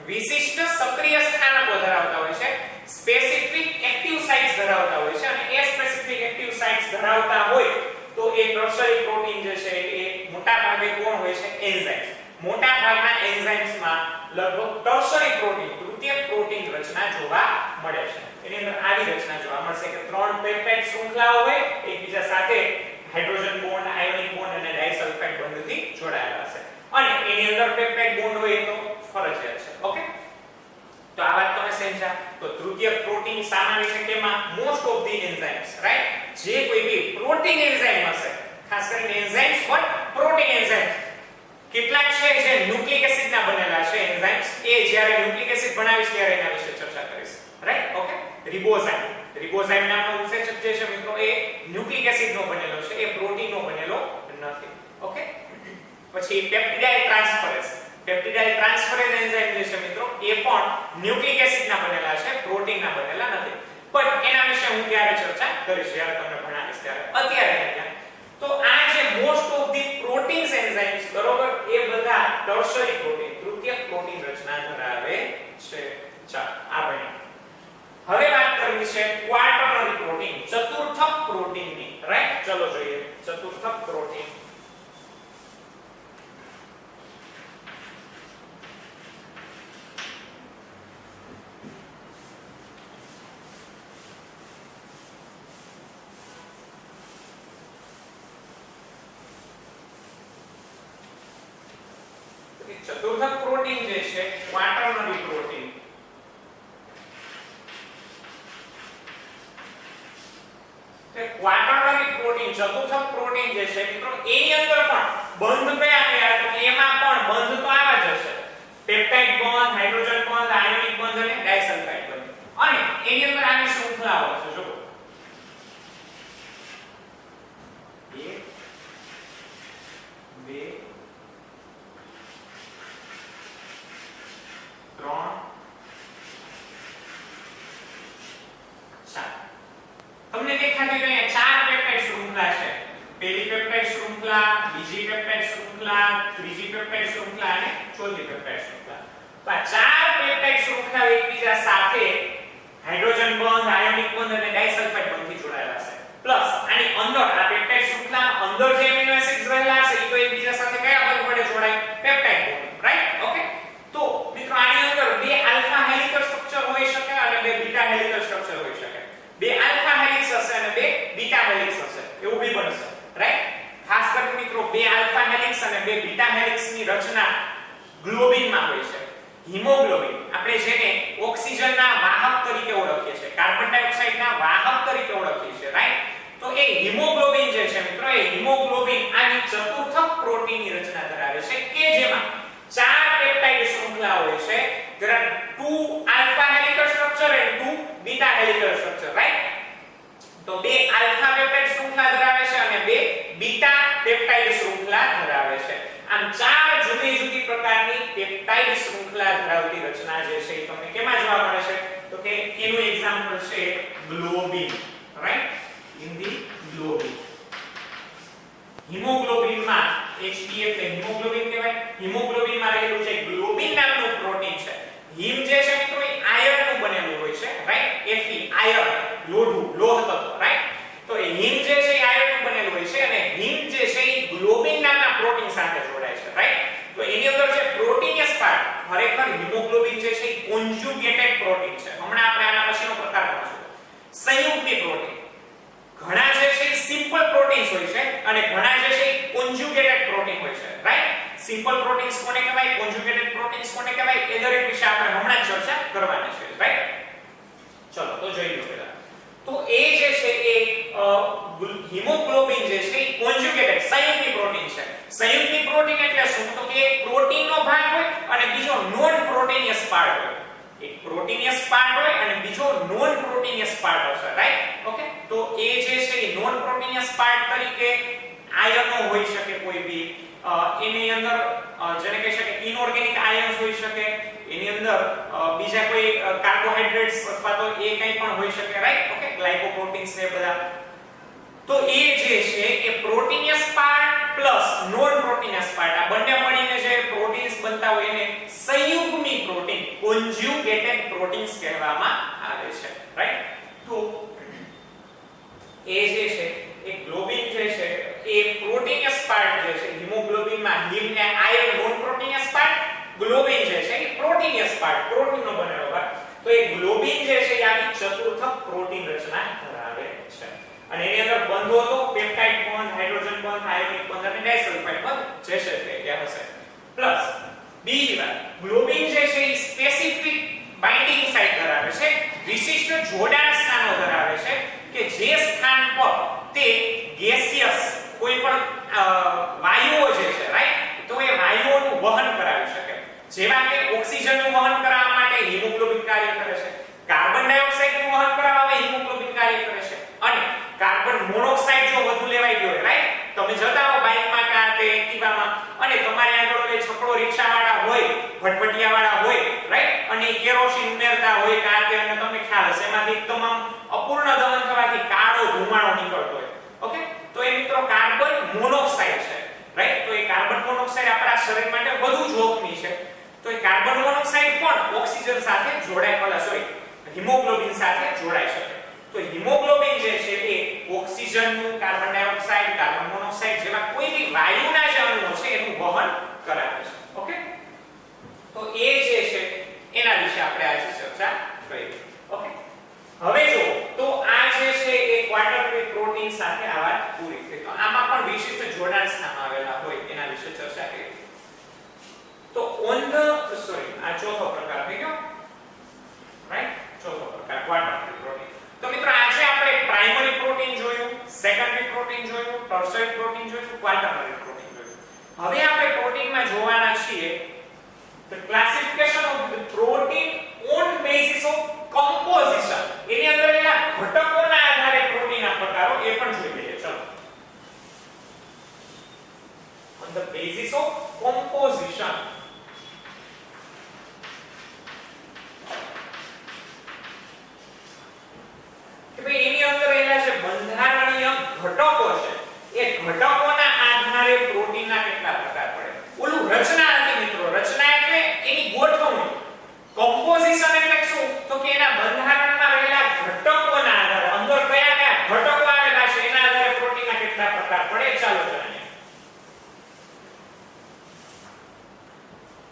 વિશિષ્ટ સક્રિય સ્થાનકો ધરાવતા હોય છે, સ્પેસિફિક એક્ટિવ સાઇટ્સ ધરાવતા હોય છે. અને એ સ્પેસિફિક એક્ટિવ સાઇટ્સ ધરાવતા હોય તો એ ટર્શરી પ્રોટીન જે છે એ મોટા ભાગે કોણ હોય છે? એન્ઝાઇમ્સ. મોટા ભાગના એન્ઝાઇમ્સમાં લગભગ ટર્શરી પ્રોટીન, તૃતીયક પ્રોટીન રચના જોવા મળે છે. એની અંદર આવી રચના જોવા મળશે કે ત્રણ પેપ્ટાઇડ શૃંખલાઓ હોય એકબીજા સાથે હાઇડ્રોજન બોન્ડ, આયોનિક બોન્ડ અને ડાઇસલ્ફાઇડ બંધથી જોડાયેલા છે. અને એની અંદર પેપ્ટાઇડ બોન્ડ હોય એ તો ફરજિયાત છે. ઓકે, તો આ વાત તમે સમજ્યા. તો તૃતીયક પ્રોટીન સામાન્ય રીતે કેમાં? Most of the enzymes, right? જે કોઈ બી પ્રોટીન એન્ઝાઇમ હશે, ખાસ કરીને એન્ઝાઇમ્સ બટ પ્રોટીન એન્ઝાઇમ્સ કેટલાક છે જે ન્યુક્લિક એસિડના બનેલા છે એન્ઝાઇમ્સ, એ જ્યારે ન્યુક્લિક એસિડ બનાવીશ ત્યારે એના વિશે ચર્ચા કરીશ, રાઈટ? ઓકે, રિબોઝાઇમ નામનો ઉત્સેચક જે છે મિત્રો એ ન્યુક્લિક એસિડનો બનેલો છે, એ પ્રોટીનનો બનેલો નથી. ઓકે, પછી પેપ્ટિડાઇલ ટ્રાન્સફરેઝ એન્ઝાઇમ જે છે મિત્રો એ પણ ન્યુક્લિક એસિડના બનેલા છે, પ્રોટીનના બનેલા નથી. પણ એના વિશે હું ત્યારે ચર્ચા કરીશ જ્યારે તમને ભણાવીશ ત્યારે. અત્યારે તો આ જે most of the proteins enzymes, બરોબર, એ બધા ટર્શરી પ્રોટીન, તૃતીયક પ્રોટીન રચના ધરાવે છે. ચાલો આ ભણ્યા. હવે વાત કરવી છે ક્વાર્ટરનરી પ્રોટીન, ચતુર્થક પ્રોટીનની, રાઈટ? ચલો ચતુર્થક પ્રોટીન જે છે ક્વાટર્નરી પ્રોટીન, ક્વાટર્નરી પ્રોટીન ચતુર્થક પ્રોટીન જે છે મિત્રો એની અંદર પણ બંધ કયા કયા તો એમાં પણ બંધ તો આવા જ હશે, peptide bond, hydrogen bond, ionic bond અને ડાઇસલ્ફાઇડ બોન્ડ, અને એની અંદર આની શૃંખલાઓ છે જો 1 2 3 4 તમને દેખાતી તો અહીંયા ચાર પેપ્ટાઇડ શૃંખલા છે, પહેલી પેપ્ટાઇડ શૃંખલા, બીજી પેપ્ટાઇડ શૃંખલા, ત્રીજી પેપ્ટાઇડ શૃંખલા અને ચોથી પેપ્ટાઇડ શૃંખલા. તો આ ચાર પેપ્ટાઇડ શૃંખલા એકબીજા સાથે હાઇડ્રોજન બોન્ડ, આયોનિક બોન્ડ અને ડાઇસલ્ફાઇડ બોન્ડથી જોડાયેલા છે. પ્લસ આની અંદર આ પેપ્ટાઇડ શૃંખલા અંદર જે એમિનો એસિડ્સ રહેલા છે એ તો એકબીજા સાથે કયા બંધ વડે જોડાય? Peptide bond, right? ઓકે. તો મિત્રો આની અંદર બે આલ્ફા હેલિકલ સ્ટ્રક્ચર હોઈ શકે અને બે બીટા હેલિકલ સ્ટ્રક્ચર હોઈ શકે. બે આલ્ફા હેલિક્સ હશે અને બે બીટા હેલિક્સ હશે, એવું બી બનશે, રાઈટ? ખાસ કરીને મિત્રો બે આલ્ફા હેલિક્સ અને બે બીટા હેલિક્સની રચના ગ્લોબિનમાં હોય છે. હિમોગ્લોબિન આપણે જેને ઓક્સિજનના વાહક તરીકે ઓળખીએ છીએ, કાર્બન ડાયોક્સાઇડના વાહક તરીકે ઓળખીએ છીએ, રાઈટ? તો એ હિમોગ્લોબિન જે છે મિત્રો એ હિમોગ્લોબિન આની ચતુર્થક પ્રોટીનની રચના ધરાવે છે કે જેમાં ચાર પેપ્ટાઇડ શૃંખલા હોય છે. there are two alpha helical structure and two beta helical structure, right? તો બે આલ્ફા પેપ્ટાઇડ શૃંખલા ધરાવે છે અને બે બીટા પેપ્ટાઇડ શૃંખલા ધરાવે છે. આમ ચાર જુદી જુદી પ્રકારની પેપ્ટાઇડ શૃંખલા ધરાવતી રચના જે છે એ તમને કેમાં જોવા મળે છે? તો કે એનું એક્ઝામ્પલ છે globin, right? In the globin. હિમોગ્લોબિનમાં HB એટલે હિમોગ્લોબિન કહેવાય. હિમોગ્લોબિનમાં રહેલું છે ગ્લોબિન નામનું પ્રોટીન છે. હિમ જે છે મિત્રો એ આયર્નનું બનેલું હોય છે, રાઈટ? Fe આયર્ન, લોઢું, લોહ તત્વ, રાઈટ? તો એ હિમ જે છે એ આયર્નનું બનેલું હોય છે અને હિમ જે છે એ ગ્લોબિન નામના પ્રોટીન સાથે જોડાય છે, રાઈટ? તો એની અંદર જે પ્રોટીનિયસ પાર્ટ ખરેખર હિમોગ્લોબિન જે છે એ કોન્જ્યુગેટેડ પ્રોટીન છે. હમણાં આપણે આના પછીનો પ્રકાર ભણીશું. સંયુક્તી પ્રોટીન. ઘણા જે છે એ સિમ્પલ પ્રોટીન્સ હોય છે અને ઘણા જે છે એ કોન્જ્યુગેટેડ પ્રોટીન હોય છે, રાઈટ? સિમ્પલ પ્રોટીન્સ કોને કહેવાય, કોન્જ્યુગેટેડ પ્રોટીન્સ કોને કહેવાય, એ દરેક વિશે આપણે હમણાં ચર્ચા કરવાની છે, રાઈટ? ચલો તો જોઈ લો પહેલા. તો એ જે છે એ હિમોગ્લોબિન જે છે એ કોન્જ્યુગેટેડ સંયુક્તી પ્રોટીન છે. સંયુક્તી પ્રોટીન એટલે શું? તો કે એક પ્રોટીનનો ભાગ હોય અને બીજો નોન પ્રોટીનિયસ પાર્ટ હોય. એક પ્રોટીનિયસ પાર્ટ હોય અને બીજો નોન પ્રોટીનિયસ પાર્ટ હશે, રાઈટ? ઓકે. તો એ જે છે એ નોન પ્રોટીનિયસ પાર્ટ તરીકે આયનો હોઈ શકે કોઈ બી, એની અંદર જેને કહી શકે ઇનઓર્ગેનિક આયન્સ હોઈ શકે, એની અંદર બીજા કોઈ કાર્બોહાઈડ્રેટ્સ અથવા તો એ કંઈ પણ હોઈ શકે, રાઈટ? ઓકે. ગ્લાયકોપ્રોટીન્સ ને બધા. તો એ જે છે એ પ્રોટીનિયસ પાર્ટ પ્લસ નોન પ્રોટીનિયસ પાર્ટ આ બંને મળીને જે પ્રોટીન્સ બનતા હોય એને સંયુગ્મી પ્રોટીન, કોન્જ્યુગેટેડ પ્રોટીન્સ કહેવામાં આવે છે, રાઈટ? તો એ જે છે એ ગ્લોબિન જે છે એ પ્રોટીનિયસ પાર્ટ જે છે હિમોગ્લોબિનમાં હિમ ને આયર્ન નોન પ્રોટીનિયસ પાર્ટ, ગ્લોબિન જે છે એ પ્રોટીનિયસ પાર્ટ, પ્રોટીનનો બનેલો ભાગ. તો એ ગ્લોબિન જે છે એ આની ચતુર્થક પ્રોટીન રચના ધરાવે છે અને એની અંદર બંધો તો peptide bond, hydrogen bond, ionic bond અને ડાઇસલ્ફાઇડ બોન્ડ જે છે તે ત્યાં હશે. પ્લસ બીજી વાત, ગ્લોબિન જે છે એ સ્પેસિફિક બાઇન્ડિંગ સાઇટ ધરાવે છે, વિશિષ્ટ જોડાણ સ્થાનો ધરાવે છે કે જે સ્થાન પર તે ગેસિયસ કોઈ પણ વાયુઓ જે છે, રાઈટ? તો એ વાયુઓનું વહન કરાવી શકે. જેવા કે ઓક્સિજનનું વહન કરાવવા માટે હિમોગ્લોબિન કાર્ય કરે છે, કાર્બન ડાયોક્સાઇડનું વહન કરાવવા માટે હિમોગ્લોબિન કાર્ય કરે છે અને કાર્બન મોનોક્સાઇડ જો વધુ લેવાઈ ગયો હોય, રાઈટ? તમે જતા હો બાઇકમાં કે તે એક્ટિવામાં અને તમારે આગળ ઓલે છકડો રિક્ષાવાળા હોય, ભટભટિયાવાળા હોય, રાઈટ? અને કેરોસીન ઉમેરતા હોય કે તે અને તમને ખ્યાલ હશે એમાંથી એકદમ અપૂર્ણ દહન થવાથી કાળો ધુમાડો નીકળતો હોય. ઓકે. તો એ મિત્રો કાર્બન મોનોક્સાઇડ છે, રાઈટ? તો એ કાર્બન મોનોક્સાઇડ આપણા શરીર માટે વધુ જોખમી છે. તો એ કાર્બન મોનોક્સાઇડ પણ ઓક્સિજન સાથે જોડાય, સોરી હિમોગ્લોબિન સાથે જોડાઈ શકે. તો હિમોગ્લોબિન જે છે એ ઓક્સિજનનું, કાર્બન ડાયોક્સાઇડ, કાર્બન મોનોક્સાઇડ જેવા કોઈ બી વાયુના જે અણુઓ છે એનું વહન કરાવે છે. ઓકે. તો એ જે છે એના વિશે આપણે આજે ચર્ચા કરી. ઓકે. હવે જો તો આ જે છે એ ક્વાટર્નરી પ્રોટીન સાથે આ વાત પૂરી થઈ. તો આમાં પણ વિશિષ્ટ જોડાણ સ્થાન આવેલા હોય એના વિશે ચર્ચા કરી. તો આ ચોથો પ્રકાર થઈ ગયો, રાઈટ? ચોથો પ્રકાર ક્વાટર્નરી પ્રોટીન. તો મિત્રો આજે આપણે પ્રાઇમરી પ્રોટીન જોયું, સેકન્ડરી પ્રોટીન જોયું, ટર્શરી પ્રોટીન જોયું, ક્વાટર્નરી પ્રોટીન જોયું. હવે આપણે પ્રોટીનમાં જોવાના છીએ the classification of the protein on basis of composition. એની અંદર એના ઘટકોના આધારે પ્રોટીનના પ્રકારો એ પણ જોઈ લઈએ. ચલો, on the basis of composition. કે ભાઈ એની અંદર એના જે બંધારણીય ઘટકો છે એ ઘટકોના આધારે પ્રોટીનના કેટલા પ્રકાર પડે. ઓલું રચના હતી મિત્રો, રચના એટલે એની ગોઠવણી. કમ્પોઝિશન એટલે શું? તો કે એના બંધારણમાં રહેલા ઘટકોના આધારે અંદર કયા કયા ઘટકો આવેલા છે એના આધારે પ્રોટીનના કેટલા પ્રકાર પડે. ચાલો જાણીએ.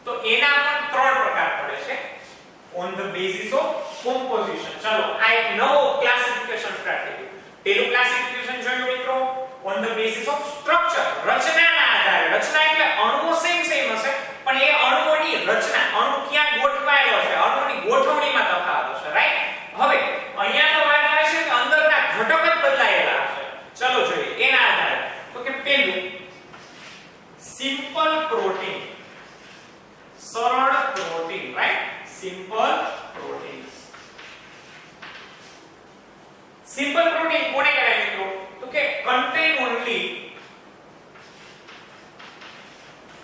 તો એના પણ 3 પ્રકાર પડે છે on the basis of composition. ચાલો આ એક નવો ક્લાસિફિકેશન સ્ટાર્ટ થઈ ગયું. પેલું ક્લાસિફિકેશન જોયું મિત્રો on the basis of structure, રચનાના આધારે. રચના એટલે અણુઓ સેમ હશે પણ એ અણુઓની રચના, અણુ ક્યાં ગોઠવાયેલો છે, અણુની ગોઠવણીમાં તફાવત હશે, રાઈટ? હવે અહીંયા તો વાત આવે છે કે અંદરના ઘટક જ બદલાયેલા હશે. ચલો જોઈએ એના આધારે. તો કે પહેલું સિમ્પલ પ્રોટીન, સરળ protein, right? Simple protein. Simple protein કોને કહેવાય મિત્રો? તો કે contain only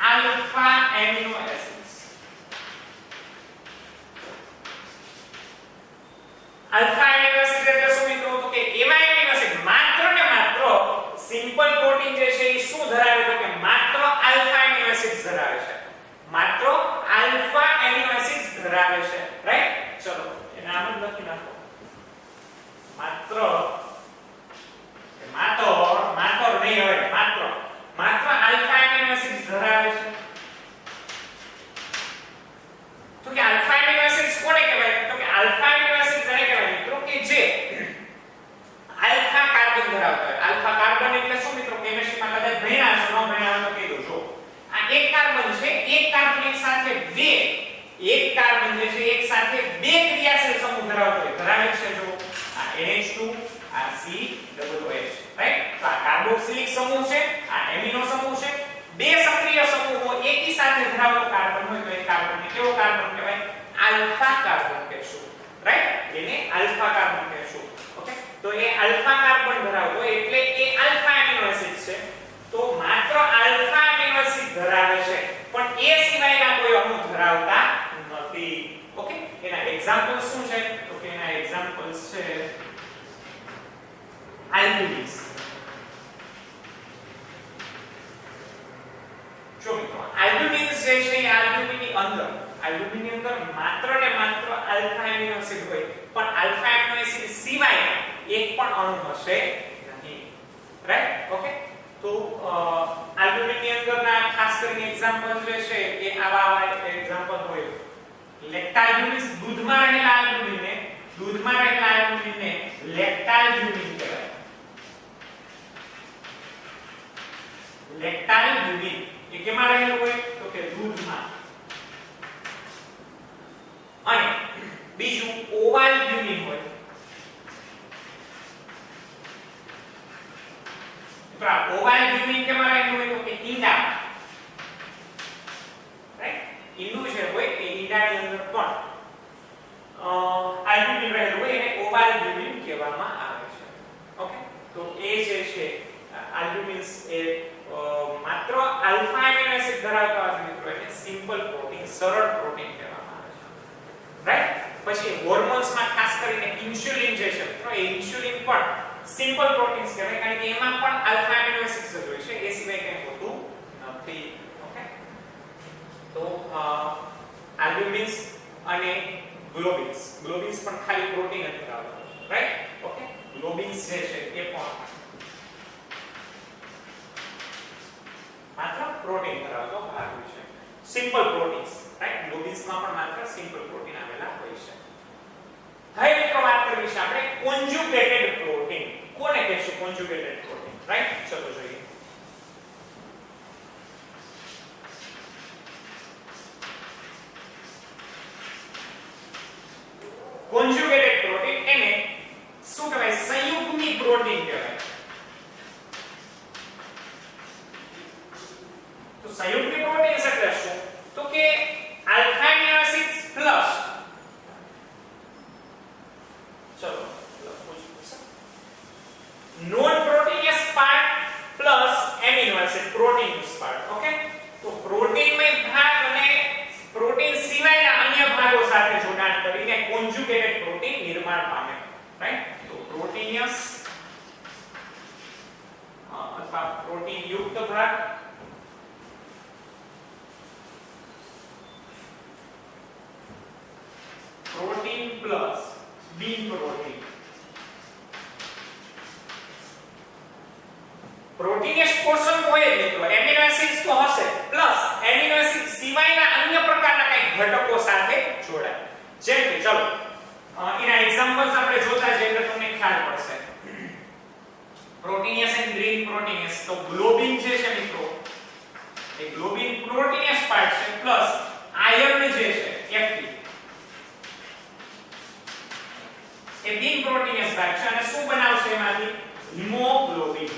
alpha amino acids. alpha amino acids એટલે શું મિત્રો? તો કે એવા એમિનો એસિડ માત્ર ને માત્ર સિમ્પલ પ્રોટીન જે છે એ શું ધરાવે? તો કે માત્ર alpha amino acids ધરાવે છે. માત્ર alpha amino acids ધરાવે છે, રાઈટ? ચલો એને આમ જ લખી નાખો. માત્ર નહીં હોય, માત્ર આલ્ફા એમિનો એસિડ્સ ધરાવે છે. તો કે આલ્ફા એમિનો એસિડ્સ કોને કહેવાય? તો કે આલ્ફા એમિનો એસિડ્સ એને કહેવાય મિત્રો કે જે આલ્ફા કાર્બન ધરાવતા હોય. આલ્ફા કાર્બન એટલે શું મિત્રો? કેમિસ્ટ્રીમાં કદાચ ભણ્યા છો, ન ભણ્યા હોય તો કહી દઉં. જો આ એક કાર્બન છે, એક કાર્બન એક સાથે બે, એક કાર્બન જે છે એક સાથે બે ક્રિયાશીલ સમૂહ ધરાવતો હોય. ધરાવે છે જો આ NH2, આ COOH, રાઈટ? તો આ કાર્બોક્સિલિક સમૂહ છે, આ એમિનો સમૂહ છે. બે સક્રિય સમૂહો એકી સાથે ધરાવતો કાર્બન હોય તો એ કાર્બનને કેવો કાર્બન કહેવાય? આલ્ફા કાર્બન કહેશું, રાઈટ? એને આલ્ફા કાર્બન કહેશું. ઓકે, તો એ આલ્ફા કાર્બન ધરાવતો હોય એટલે એ આલ્ફા એમિનો એસિડ છે. તો માત્ર આલ્ફા એમિનો એસિડ ધરાવે છે પણ એ સિવાયના કોઈ અણુ ધરાવતા નથી. ઓકે, એના એક્ઝામ્પલ શું છે? તો કે એના એક્ઝામ્પલ્સ છે આલ્બ્યુમિન્સ. જો મિત્રો આલ્બ્યુમિન્સ જે છે એ આલ્બ્યુમિનની અંદર માત્ર ને માત્ર આલ્ફા એમિનો એસિડ હોય પણ આલ્ફા એમિનો એસિડ સિવાય એક પણ અણુ હશે નહીં, રાઈટ? ઓકે, તો આલ્બ્યુમિનની અંદરના ખાસ કરીને એક્ઝામ્પલ જે છે એ આવા એક્ઝામ્પલ હોય. લેક્ટાલ્બ્યુમિન્સ, દૂધમાં રહેલા આલ્બ્યુમિનને લેક્ટાલ્બ્યુમિન કહેવાય. લેક્ટાલ્બ્યુમિન એ કેમાં રહેલું હોય? તો કે દૂધમાં. અને બીજું ઓવાલ્બ્યુમિન હોય. તો આ ઓવાલ્બ્યુમિન કેમાં રહેલું હોય? તો કે ઈંડામાં, રાઈટ? ઈંડું જે હોય એ ઈંડાની અંદર પણ આલ્બ્યુમિન રહેલું હોય એને ઓવાલ્બ્યુમિન કહેવામાં આવે છે. ઓકે, તો એ જે છે આલ્બ્યુમિન્સ એ માત્ર આલ્ફા એમિનો એસિડ ધરાવતા હોય મિત્રો એને સિમ્પલ પ્રોટીન, સરળ પ્રોટીન કહેવામાં આવે છે, રાઈટ? પછી હોર્મોન્સમાં ખાસ કરીને ઇન્સ્યુલિન જે છે મિત્રો એ ઇન્સ્યુલિન પણ સિમ્પલ પ્રોટીન્સ કહેવાય કારણ કે એમાં પણ આલ્ફા એમિનો એસિડ્સ જ હોય છે, એ સિવાય કંઈ હોતું નથી. ઓકે, તો આલ્બ્યુમિન્સ અને ગ્લોબિન્સ પણ ખાલી પ્રોટીન જ ધરાવતા હોય છે, રાઈટ? ઓકે, ગ્લોબિન્સ જે છે એ પણ માત્ર પ્રોટીન ધરાવતો ભાગ હોય છે. Simple proteins, right? ગ્લોબિન્સમાં પણ માત્ર સિમ્પલ પ્રોટીન આવેલા હોય છે. હવે મિત્રો વાત કરવી છે આપણે કોન્જુગેટેડ પ્રોટીન. કોને કહેશું કોન્જુગેટેડ પ્રોટીન, રાઈટ? ચલો જોઈએ. કોન્જ્યુગેટેડ પ્રોટીન એને શું કહેવાય સંયુગ્મી પ્રોટીન કહેવાય. તો સંયુગ્મી પ્રોટીન એટલે શું? તો કે alpha amino acids plus non proteinous part plus amino acid proteinous part. Okay, તો પ્રોટીનમય ભાગ અને પ્રોટીન સિવાયના અન્ય ભાગો સાથે જોડાણ કરીને કોન્જ્યુગેટેડ પ્રોટીન નિર્માણ પામે, રાઈટ? તો પ્રોટીનિયસ અથવા પ્રોટીન યુક્ત ભાગ પ્રોટીન પ્લસ બિન પ્રોટીન. પ્રોટીનિયસ પોર્શન તો હોય જ મિત્રો, એમિનો એસિડ્સ તો હશે પ્લસ એમિનો એસિડ સિવાયના અન્ય પ્રકારના કંઈક ઘટકો સાથે જોડાય. જેમ કે ચલો એના એક્ઝામ્પલ્સ આપણે જોતા જઈએ તો તમને ખ્યાલ પડશે. પ્રોટીનિયસ એન્ડ ગ્રીન પ્રોટીનિયસ, તો ગ્લોબિન જે છે મિત્રો એ ગ્લોબિન પ્રોટીનિયસ પાર્ટ છે પ્લસ આયર્ન જે છે Fe એ બિન પ્રોટીનિયસ ભાગ છે અને શું બનાવશે એમાંથી હિમોગ્લોબિન.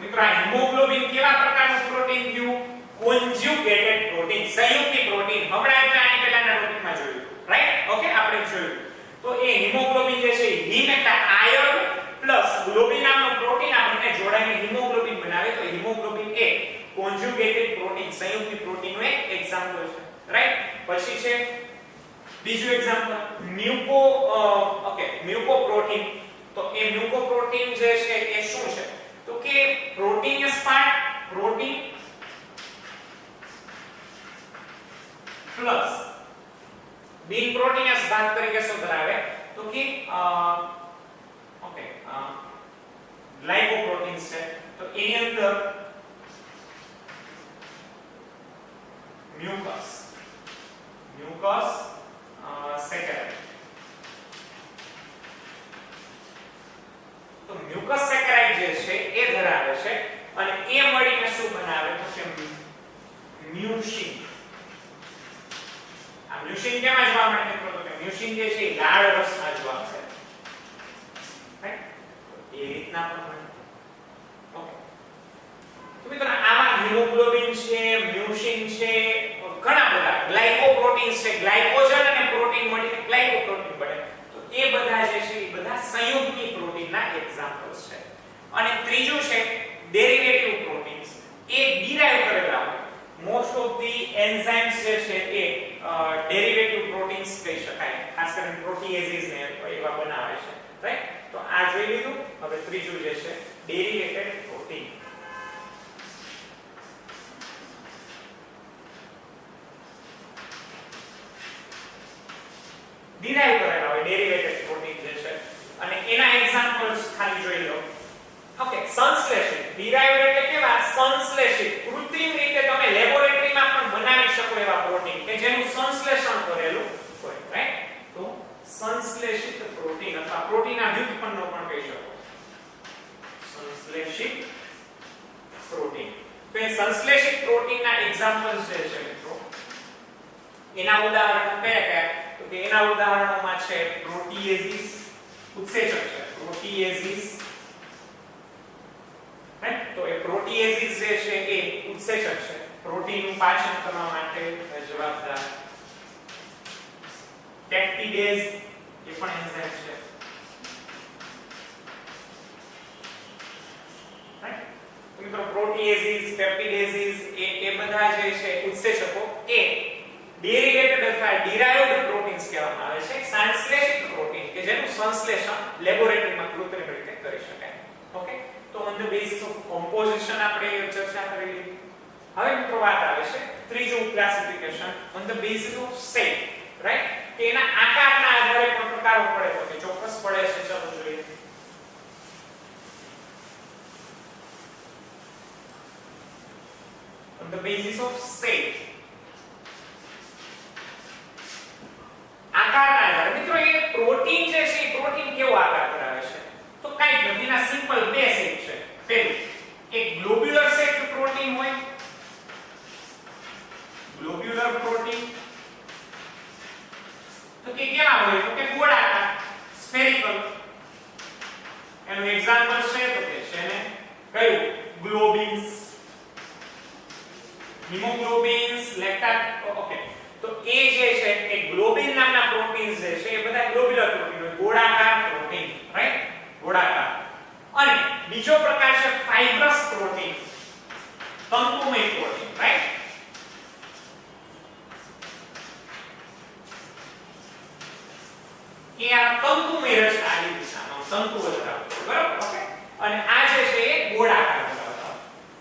મિત્રો આ હિમોગ્લોબિન કેવા પ્રકારનું પ્રોટીન થયું? કોન્જ્યુગેટેડ પ્રોટીન, સંયુક્ત પ્રોટીન. હમણાં આપણે આની પહેલાના ટોપિકમાં જોયું, રાઈટ? ઓકે, આપણે જોયું. તો એ હિમોગ્લોબિન જે છે હિમ એટલે આયર્ન પ્લસ ગ્લોબિન નામનું પ્રોટીન આપણને જોડાઈને હિમોગ્લોબિન બનાવે. તો હિમોગ્લોબિન એ કોન્જ્યુગેટેડ પ્રોટીન, સંયુક્ત પ્રોટીનનું એક એક્ઝામ્પલ છે, રાઈટ? પછી છે બીજું એક્ઝામ્પલ મ્યુકોપ્રોટીન. તો એ મ્યુકોપ્રોટીન જે છે એ શું છે? તો કે પ્રોટીનિયસ પાર્ટ પ્રોટીન પ્લસ બિન પ્રોટીનિયસ ભાગ તરીકે શું ધરાવે? તો કે ગ્લાયકોપ્રોટીન્સ છે. તો એની અંદર મ્યુકસ સેકેરાઇડ. તો મ્યુકસ સેકેરાઇડ જે છે એ ધરાવે છે અને એ મળીને શું બનાવે? તો કે મ્યુસિન. આ મ્યુસિન કેમાં જોવા મળે મિત્રો? તો કે મ્યુસિન જે છે લાળ રસમાં જોવા મળે, રાઈટ? એ રીતના પણ મળે. ઓકે, તો મિત્રો આમાં હિમોગ્લોબિન છે, મ્યુસિન છે, ઘણા બધા ગ્લાયકોપ્રોટીન્સ છે. ગ્લાયકોજન અને પ્રોટીન મળીને ગ્લાયકોપ્રોટીન બને. તો એ બધા જે છે એ બધા સંયુક્ત પ્રોટીનના એક્ઝામ્પલ્સ છે. અને ત્રીજું છે ડેરિવેટિવ પ્રોટીન્સ. એ ડિરાઈવ કરેલા હોય. મોસ્ટ ઓફ ધી એન્ઝાઇમ્સ જે છે એ ડેરિવેટિવ પ્રોટીન્સ કહી શકાય. ખાસ કરીને પ્રોટીએઝિસ ને એવા બનાવે છે, રાઈટ? તો આ જોઈ લીધું. હવે ત્રીજું જે છે ડેરિવેટેડ પ્રોટીન. ડિરાઈવ કરેલા હોય ડેરિવેટેડ પ્રોટીન જે છે અને એના એક્ઝામ્પલ્સ ખાલી જોઈ લો. ઓકે, સંશ્લેષિત. ડિરાઈવ એટલે કેવા? સંશ્લેષિત. કૃત્રિમ રીતે તમે લેબોરેટરીમાં પણ બનાવી શકો એવા પ્રોટીન કે જેનું સંશ્લેષણ કરેલું હોય, રાઈટ? તો સંશ્લેષિત પ્રોટીન અથવા પ્રોટીનના વ્યુત્પન્નો પણ કહી શકો. સંશ્લેષિત પ્રોટીન. તો એ સંશ્લેષિત પ્રોટીનના એક્ઝામ્પલ્સ જે છે મિત્રો એના ઉદાહરણો કયા કયા? તો કે એના ઉદાહરણોમાં છે પ્રોટીએઝિસ, ઉત્સેચક છે પ્રોટીએઝિસ, રાઈટ? તો એ પ્રોટીએઝિસ જે છે એ ઉત્સેચક છે, પ્રોટીનનું પાચન કરવા માટે જવાબદાર. પેપ્ટિડેઝ એ પણ એન્ઝાઇમ છે, રાઈટ? તો મિત્રો પ્રોટીએઝિસ, પેપ્ટિડેઝિસ એ બધા જે છે ઉત્સેચકો એ ડેરિવેટેડ અથવા ડિરાઇવ્ડ પ્રોટીન્સ કહેવામાં આવે છે. સંશ્લેષિત પ્રોટીન કે જેનું સંશ્લેષણ લેબોરેટરીમાં કૃત્રિમ રીતે કરી શકાય. ઓકે, તો on the basis of composition આપણે ચર્ચા કરી લીધી. હવે મિત્રો વાત આવે છે ત્રીજું classification on the basis of shape, right? કે એના આકારના આધારે પણ પ્રકારો પડે તો કે ચોક્કસ પડે છે. ચલો જોઈએ. On the basis of shape, આકારના આધારે મિત્રો એ પ્રોટીન જે છે એ પ્રોટીન કેવો આકાર ધરાવે છે? તો કઈ નથી, એના સિમ્પલ બે શેપ છે. પહેલું એક ગ્લોબ્યુલર શેપ પ્રોટીન હોય, ગ્લોબ્યુલર પ્રોટીન, હિમોગ્લોબિન્સ, ઓકે. તો એ જે છે એ ગ્લોબિન નામના પ્રોટીન્સ જે છે એ બધા ગ્લોબ્યુલર પ્રોટીન હોય, ગોળાકાર પ્રોટીન, રાઈટ? ગોળાકાર. અને બીજો પ્રકાર છે ફાઇબ્રસ પ્રોટીન, તંતુમય પ્રોટીન, રાઈટ? કે આ તંતુમય રચના આની દિશામાં તંતુ ધરાવતો, બરાબર? ઓકે. અને આ જે છે એ ગોળાકાર ધરાવતો.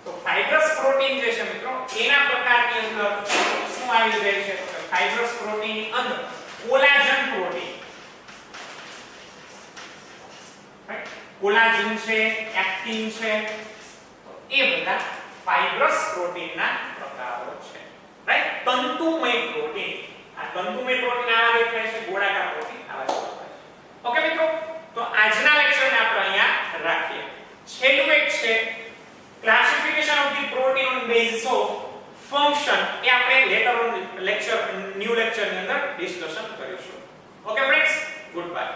તો ફાઇબ્રસ પ્રોટીન જે છે મિત્રો એના પ્રકારની અંદર શું આવી જાય છે? તો ફાઇબ્રસ પ્રોટીન ની અંદર કોલાજન પ્રોટીન, રાઈટ? કોલાજન છે, એક્ટિન છે, તો એ બધા ફાઇબ્રસ પ્રોટીનના પ્રકારો છે, રાઈટ? તંતુમય પ્રોટીન, આ તંતુમય પ્રોટીન આવા દેખાય છે, ગોળાકાર પ્રોટીન આવા દેખાય છે. ઓકે મિત્રો, તો આજના લેક્ચરને આપણે અહીંયા રાખીએ. છેલ્લું એક છે classification of the protein on basis of function, એ આપણે લેટર ઓન લેક્ચર ન્યુ લેક્ચરની અંદર ડિસ્કશન કરીશું. Okay friends, good bye.